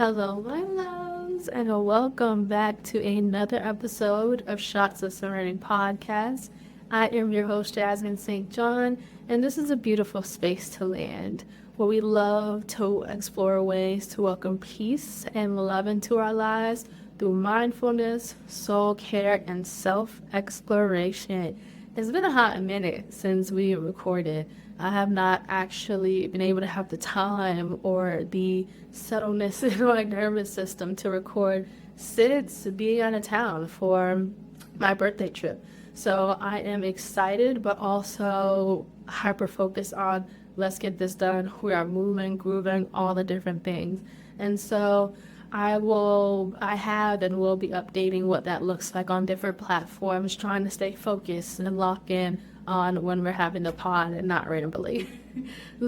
Hello, my loves, and welcome back to another episode of Shots of Serenity podcast. I am your host, Jasmine St. John, and this is a beautiful space to land where we love to explore ways to welcome peace and love into our lives through mindfulness, soul care, and self-exploration. It's been a hot minute since we recorded. I have not actually been able to have the time or the subtleness in my nervous system to record since being out of town for my birthday trip. So I am excited, but also hyper focused on let's get this done. We are moving, grooving, all the different things. And so I have and will be updating what that looks like on different platforms, trying to stay focused and lock in on when we're having the pod and not randomly.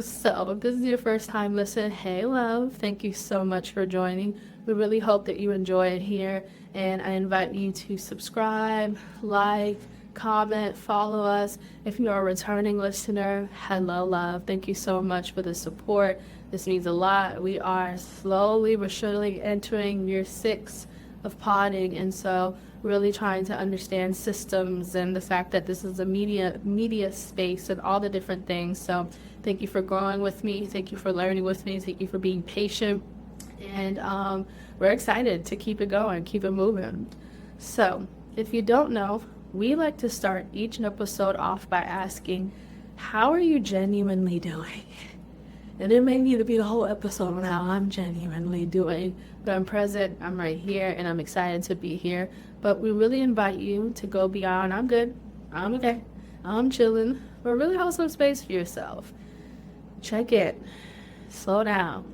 So if this is your first time listening, hey love, thank you so much for joining. We really hope that you enjoy it here, and I invite you to subscribe, like, comment, follow us. If you're a returning listener, hello love, thank you so much for the support. This means a lot. We are slowly but surely entering year 6 of podding, and so really trying to understand systems and the fact that this is a media space and all the different things. So thank you for growing with me. Thank you for learning with me. Thank you for being patient. And we're excited to keep it going, keep it moving. So if you don't know, we like to start each episode off by asking, how are you genuinely doing? And it may need to be the whole episode on how I'm genuinely doing, but I'm present, I'm right here, and I'm excited to be here. But we really invite you to go beyond, I'm good, I'm okay, I'm chilling, but really hold some space for yourself. Check it, slow down,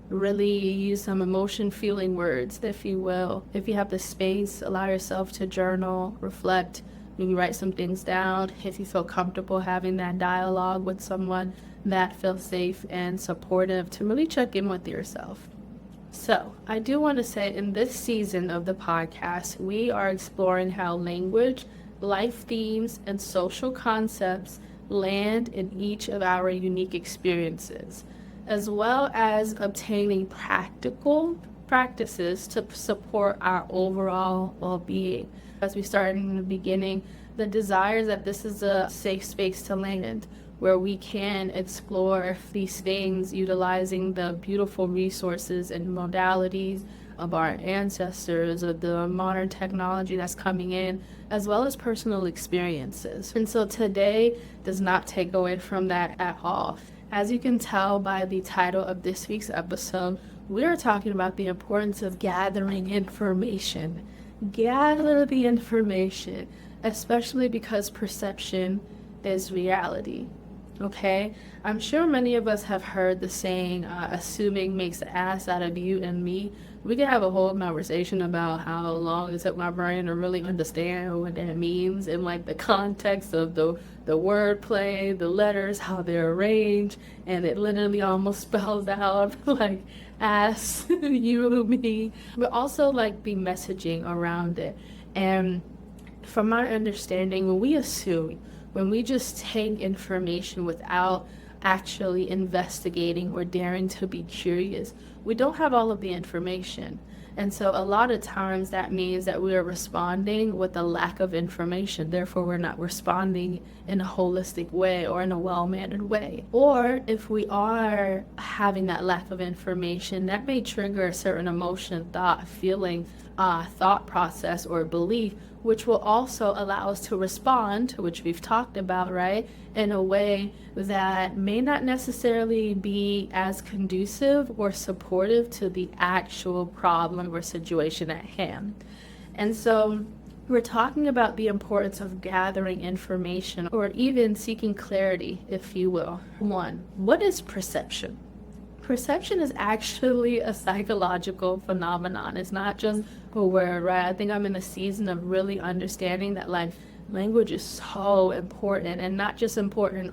really use some emotion feeling words, if you will. If you have the space, allow yourself to journal, reflect, maybe write some things down. If you feel comfortable having that dialogue with someone that feels safe and supportive, to really check in with yourself. So I do want to say, in this season of the podcast, we are exploring how language, life themes, and social concepts land in each of our unique experiences, as well as obtaining practical practices to support our overall well-being. As we started in the beginning, the desire is that this is a safe space to land, where we can explore these things utilizing the beautiful resources and modalities of our ancestors, of the modern technology that's coming in, as well as personal experiences. And so today does not take away from that at all. As you can tell by the title of this week's episode, we are talking about the importance of gathering information. Gather the information, especially because perception is reality. Okay, I'm sure many of us have heard the saying, assuming makes an ass out of you and me. We could have a whole conversation about how long it took my brain to really understand what that means in like the context of the wordplay, the letters, how they're arranged, and it literally almost spells out like ass, you, me, but also like the messaging around it. And from my understanding, when we just take information without actually investigating or daring to be curious, we don't have all of the information. And so a lot of times that means that we are responding with a lack of information. Therefore, we're not responding in a holistic way or in a well-mannered way. Or if we are having that lack of information, that may trigger a certain emotion, thought, feeling, thought process, or belief, which will also allow us to respond, which we've talked about, right, in a way that may not necessarily be as conducive or supportive to the actual problem or situation at hand. And so we're talking about the importance of gathering information, or even seeking clarity, if you will. 1, what is perception? Perception is actually a psychological phenomenon. It's not just a word, right? I think I'm in a season of really understanding that language is so important, and not just important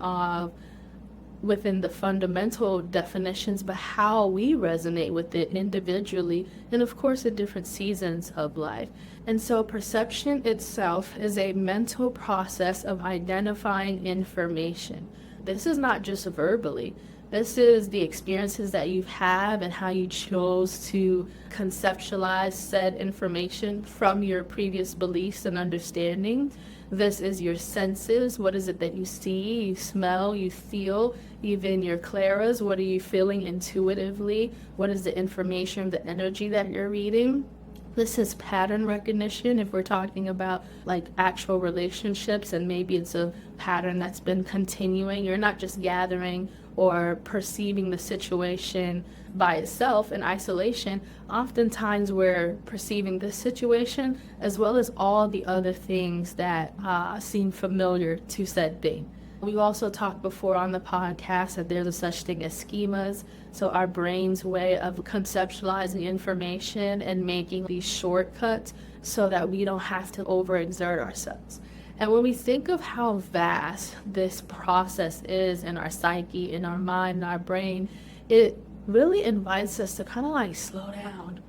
within the fundamental definitions, but how we resonate with it individually, and of course at different seasons of life. And so perception itself is a mental process of identifying information. This is not just verbally. This is the experiences that you have and how you chose to conceptualize said information from your previous beliefs and understandings. This is your senses. What is it that you see, you smell, you feel, even your claras? What are you feeling intuitively? What is the information, the energy that you're reading? This is pattern recognition if we're talking about like actual relationships, and maybe it's a pattern that's been continuing. You're not just gathering or perceiving the situation by itself in isolation. Oftentimes we're perceiving this situation as well as all the other things that seem familiar to said thing. We've also talked before on the podcast that there's a such thing as schemas. So our brain's way of conceptualizing information and making these shortcuts so that we don't have to overexert ourselves. And when we think of how vast this process is in our psyche, in our mind, in our brain, it really invites us to kind of like slow down,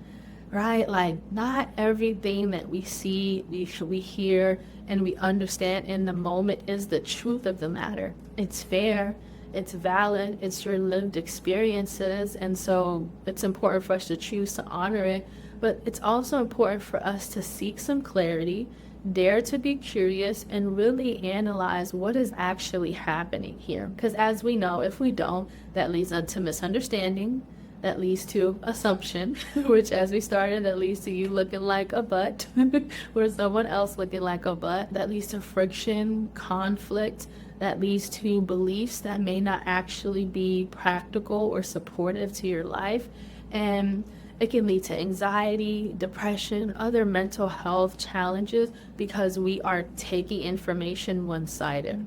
right? Like not everything that we see, we hear, and we understand in the moment is the truth of the matter. It's fair, it's valid, it's your lived experiences, and so it's important for us to choose to honor it. But it's also important for us to seek some clarity, dare to be curious, and really analyze what is actually happening here. Because as we know, if we don't, that leads to misunderstanding, that leads to assumption, which as we started, that leads to you looking like a butt or someone else looking like a butt. That leads to friction, conflict, that leads to beliefs that may not actually be practical or supportive to your life. And it can lead to anxiety, depression, other mental health challenges because we are taking information one-sided.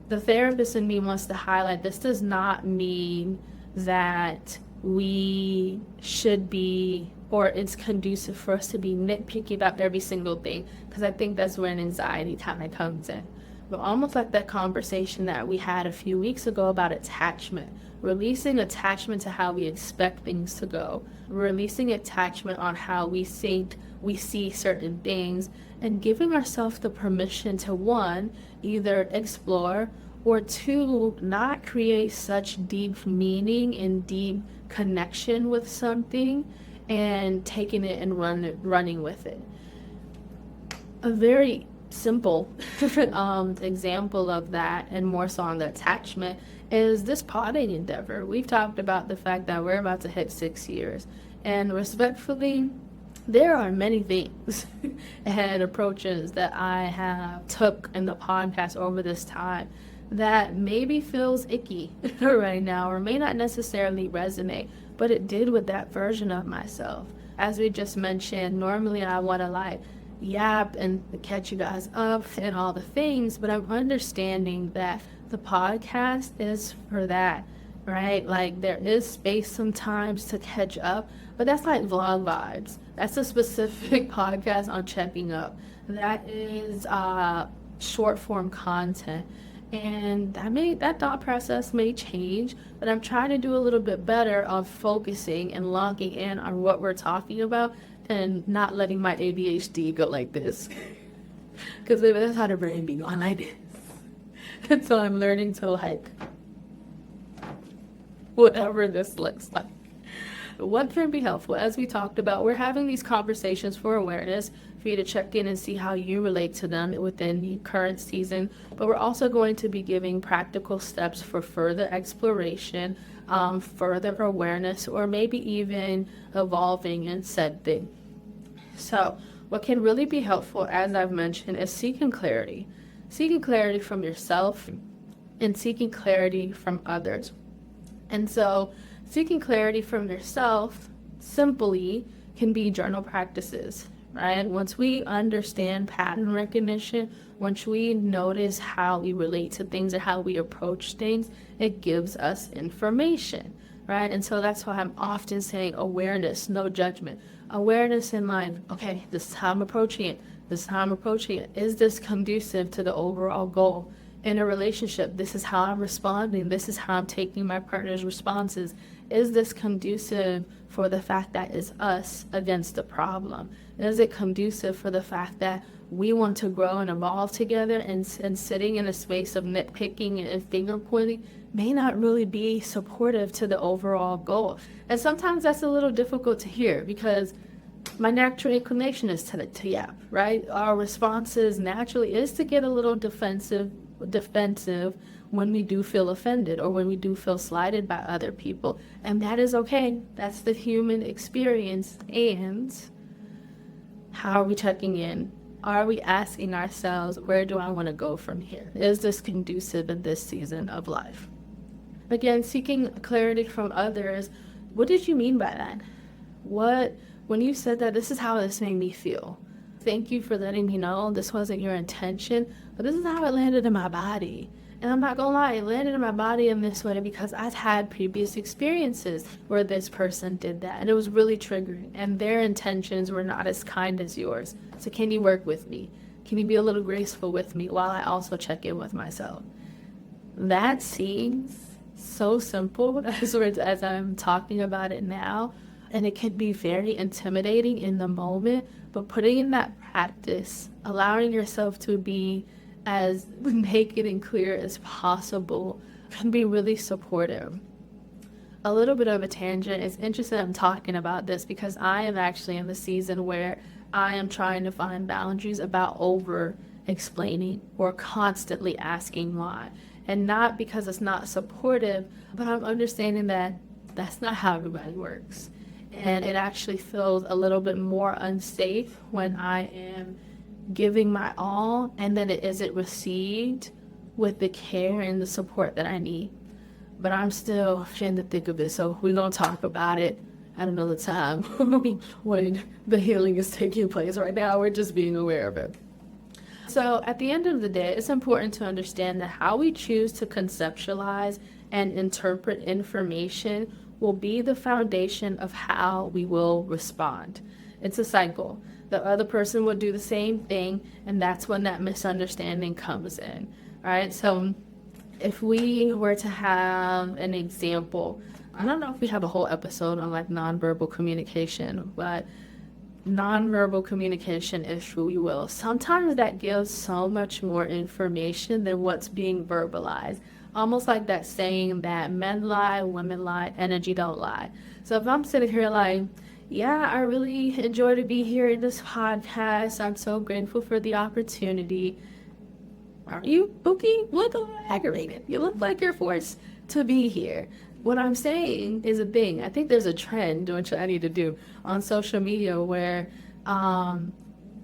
The therapist in me wants to highlight this does not mean that we should be, or it's conducive for us to be nitpicky about every single thing, because I think that's where an anxiety kind of comes in. But almost like that conversation that we had a few weeks ago about attachment, releasing attachment to how we expect things to go, releasing attachment on how we think we see certain things, and giving ourselves the permission to, one, either explore, or two, not create such deep meaning and deep connection with something and taking it and running with it. A very simple example of that, and more so on the attachment, is this potting endeavor. We've talked about the fact that we're about to hit 6 years, and respectfully, there are many things and approaches that I have took in the podcast over this time that maybe feels icky right now, or may not necessarily resonate, but it did with that version of myself. As we just mentioned, normally I want to like yap and catch you guys up and all the things, but I'm understanding that the podcast is for that, right? Like there is space sometimes to catch up, but that's like vlog vibes. That's a specific podcast on checking up. That is short form content. And that thought process may change, but I'm trying to do a little bit better on focusing and locking in on what we're talking about and not letting my ADHD go like this. Because that's how the brain be going like this. And so I'm learning to like, whatever this looks like. What can be helpful? As we talked about, we're having these conversations for awareness, for you to check in and see how you relate to them within the current season. But we're also going to be giving practical steps for further exploration, further awareness, or maybe even evolving in said thing. So what can really be helpful, as I've mentioned, is seeking clarity. Seeking clarity from yourself and seeking clarity from others. And so seeking clarity from yourself simply can be journal practices, right? Once we understand pattern recognition, once we notice how we relate to things and how we approach things, it gives us information, right? And so that's why I'm often saying awareness, no judgment. Awareness in mind, okay, this is how I'm approaching it. This is how I'm approaching it. Is this conducive to the overall goal? in a relationship, this is how I'm responding. This is how I'm taking my partner's responses. Is this conducive for the fact that it's us against the problem? Is it conducive for the fact that we want to grow and evolve together, and sitting in a space of nitpicking and finger pointing may not really be supportive to the overall goal? And sometimes that's a little difficult to hear, because my natural inclination is to yap, right? Our responses naturally is to get a little defensive when we do feel offended or when we do feel slighted by other people. And that is okay. That's the human experience. And how are we checking in? Are we asking ourselves, where do I want to go from here? Is this conducive in this season of life? Again, seeking clarity from others. What did you mean by that? When you said that, this is how this made me feel. Thank you for letting me know this wasn't your intention, but this is how it landed in my body. And I'm not gonna lie, it landed in my body in this way because I've had previous experiences where this person did that, and it was really triggering, and their intentions were not as kind as yours. So can you work with me? Can you be a little graceful with me while I also check in with myself? That seems so simple as I'm talking about it now, and it can be very intimidating in the moment, but putting in that practice, allowing yourself to be as naked and clear as possible, can be really supportive. A little bit of a tangent. It's interesting I'm talking about this because I am actually in the season where I am trying to find boundaries about over explaining or constantly asking why. And not because it's not supportive, but I'm understanding that that's not how everybody works. And it actually feels a little bit more unsafe when I am giving my all and then it isn't received with the care and the support that I need. But I'm still in the thick of it, so we're going to talk about it at another time when the healing is taking place. Right now, we're just being aware of it. So at the end of the day, it's important to understand that how we choose to conceptualize and interpret information will be the foundation of how we will respond. It's a cycle. The other person will do the same thing, and that's when that misunderstanding comes in, right? So if we were to have an example, I don't know if we have a whole episode on like nonverbal communication, but nonverbal communication, if we will, sometimes that gives so much more information than what's being verbalized. Almost like that saying that men lie, women lie, energy don't lie. So if I'm sitting here like, yeah, I really enjoy to be here in this podcast. I'm so grateful for the opportunity. Are you okay? Look aggravated. You look like you're forced to be here. What I'm saying is a thing. I think there's a trend, which I need to do, on social media where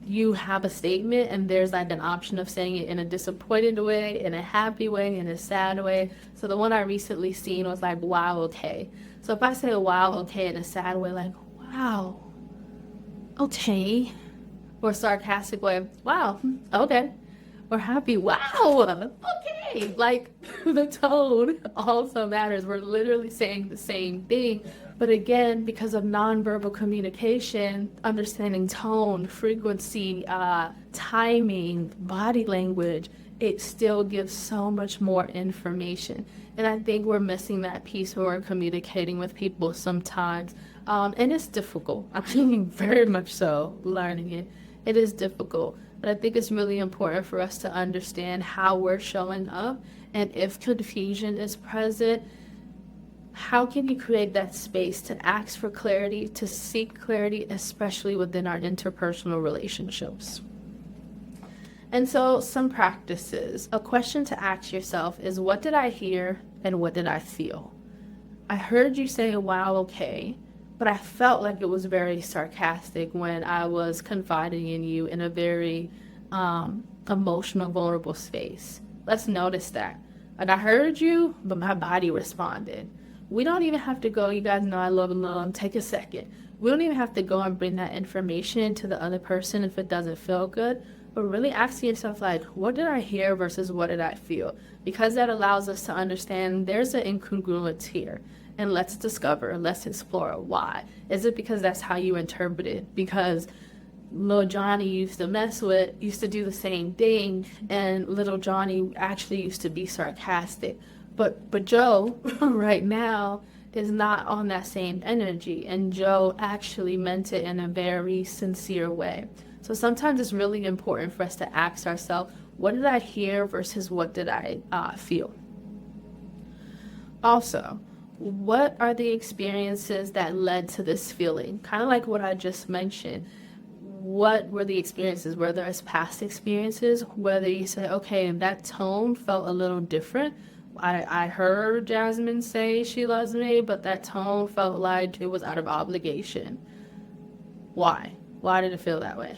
you have a statement and there's like an option of saying it in a disappointed way, in a happy way, in a sad way. So the one I recently seen was like, wow, okay. So if I say wow, okay, in a sad way, like, wow, okay, or sarcastic way, wow, okay, or happy, wow, okay, like the tone also matters. We're literally saying the same thing. But again, because of nonverbal communication, understanding tone, frequency, timing, body language, it still gives so much more information. And I think we're missing that piece when we're communicating with people sometimes. And it's difficult. I'm very much so learning it. It is difficult. But I think it's really important for us to understand how we're showing up. And if confusion is present, how can you create that space to ask for clarity, to seek clarity, especially within our interpersonal relationships? And so some practices. A question to ask yourself is, what did I hear and what did I feel? I heard you say, wow, okay, but I felt like it was very sarcastic when I was confiding in you in a very emotional, vulnerable space. Let's notice that. And I heard you, but my body responded. We don't even have to go, you guys know I love alone, take a second. We don't even have to go and bring that information to the other person if it doesn't feel good, but really asking yourself like, what did I hear versus what did I feel? Because that allows us to understand there's an incongruence here. And let's explore why. Is it because that's how you interpret it? Because little Johnny used to mess with used to do the same thing, and little Johnny actually used to be sarcastic. But Joe right now is not on that same energy, and Joe actually meant it in a very sincere way. So sometimes it's really important for us to ask ourselves, what did I hear versus what did I feel? Also, what are the experiences that led to this feeling? Kind of like what I just mentioned. What were the experiences? Whether it's past experiences, whether you say, okay, that tone felt a little different. I heard Jasmine say she loves me, but that tone felt like it was out of obligation. Why? Why did it feel that way?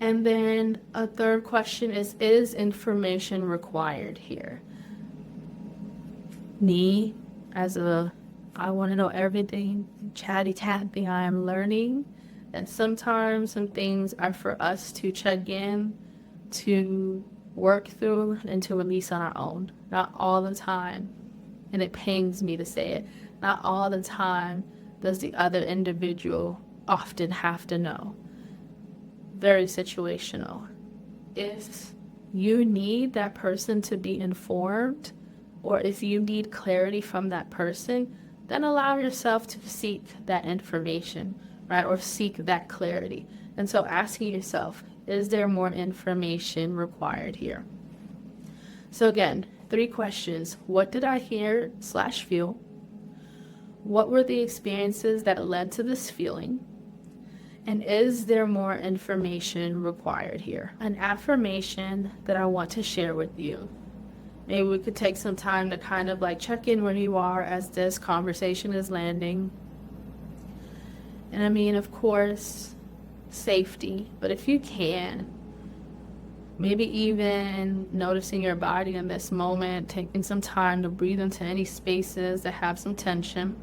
And then a third question is information required here? Me, I want to know everything, chatty Tappy, I am learning. And sometimes some things are for us to check in, to work through, and to release on our own. Not all the time, and it pains me to say it, not all the time does the other individual often have to know. Very situational. If you need that person to be informed, or if you need clarity from that person, then allow yourself to seek that information, right? Or seek that clarity. And so asking yourself, is there more information required here? So again, 3 questions. What did I hear / feel? What were the experiences that led to this feeling? And is there more information required here? An affirmation that I want to share with you. Maybe we could take some time to kind of like check in where you are as this conversation is landing. And I mean, of course, safety, but if you can, maybe even noticing your body in this moment, taking some time to breathe into any spaces that have some tension.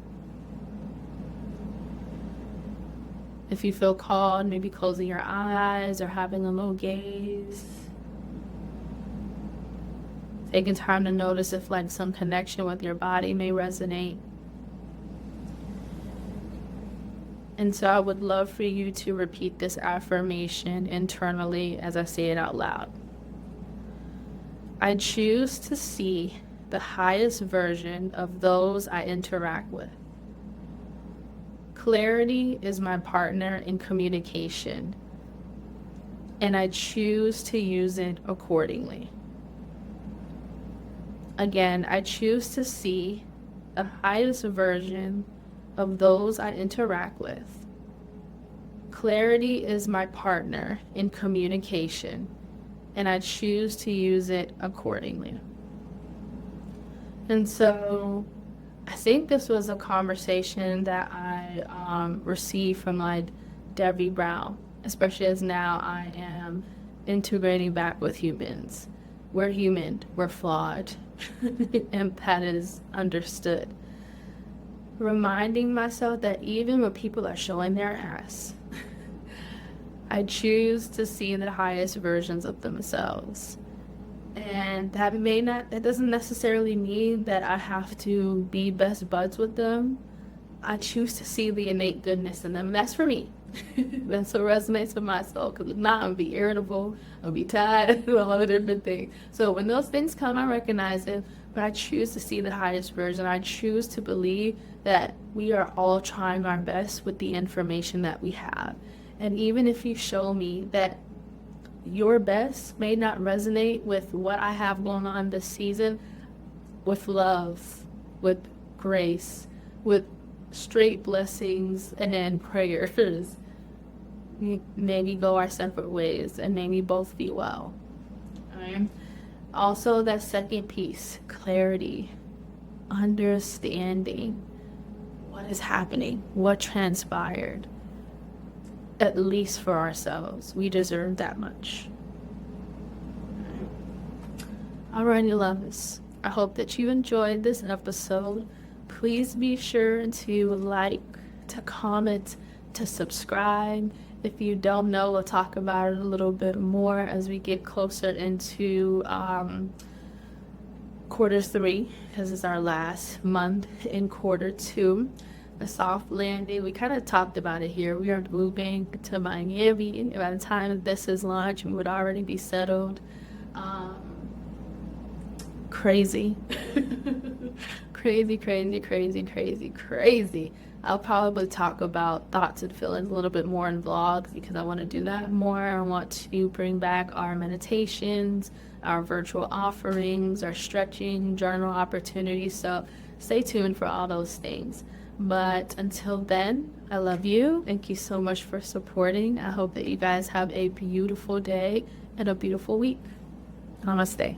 If you feel called, maybe closing your eyes or having a little gaze. Taking time to notice if like some connection with your body may resonate. And so I would love for you to repeat this affirmation internally as I say it out loud. I choose to see the highest version of those I interact with. Clarity is my partner in communication, and I choose to use it accordingly. Again, I choose to see the highest version of those I interact with. Clarity is my partner in communication, and I choose to use it accordingly. And so I think this was a conversation that I received from like Debbie Brown, especially as now I am integrating back with humans. We're human, we're flawed, and that is understood. Reminding myself that even when people are showing their ass, I choose to see the highest versions of themselves. And that doesn't necessarily mean that I have to be best buds with them. I choose to see the innate goodness in them. And that's for me. That's what resonates with my soul. Because if not, I'll be irritable, I'll be tired, all of different things. So when those things come, I recognize it. But I choose to see the highest version. I choose to believe that we are all trying our best with the information that we have. And even if you show me that your best may not resonate with what I have going on this season, with love, with grace, with straight blessings and prayers, maybe go our separate ways and maybe both be well. All right? Also, that second piece, clarity, understanding what is happening, what transpired. At least for ourselves. We deserve that much. Alrighty, loves. I hope that you enjoyed this episode. Please be sure to like, to comment, to subscribe. If you don't know, we'll talk about it a little bit more as we get closer into quarter 3, because it's our last month in quarter 2. a soft landing. We kind of talked about it here. We are moving to Miami, and by the time this is launched, we would already be settled. Crazy. Crazy, crazy, crazy, crazy, crazy. I'll probably talk about thoughts and feelings a little bit more in vlogs because I want to do that more. I want to bring back our meditations, our virtual offerings, our stretching, journal opportunities. So stay tuned for all those things. But until then, I love you. Thank you so much for supporting. I hope that you guys have a beautiful day and a beautiful week. Namaste.